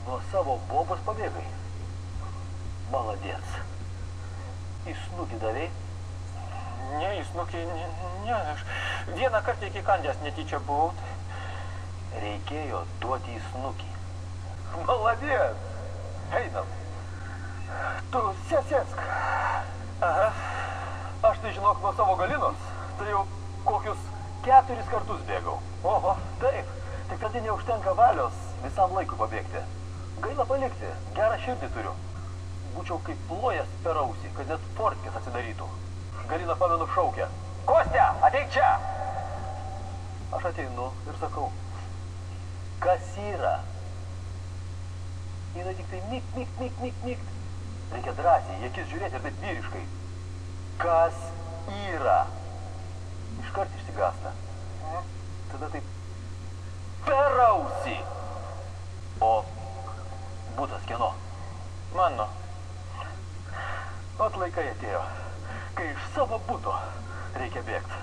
Nuo savo bobos pabėgai. Maladėts. Į snukį davei? Ne, į snukį, ne, aš vieną kartą iki kandės netyčia buvau. Reikėjo duoti į snukį. Maladėts. Einam. Tu sėsk. Aha. Aš tai žinok nuo savo galinos. Tai jau kokius 4 kartus bėgau. Oho. Taip. Tik tada neužtenka valios visam laikui pabėgti. Gaila palikti. Gerą širdį turiu. Būčiau kaip plojęs per ausį, kad net portkės atsidarytų. Galina, pamenu, šaukia. Kostė, ateik čia! Aš ateinu ir sakau. Kas yra? Jinai tik tai mykt. Reikia drąsiai, į akis žiūrėti ir taip vyriškai. Kas yra? Iškart išsigąsta. Tada taip per ausį. O butas kieno? Mano. Ot laikai atėjo, kai iš savo buto reikia bėgti.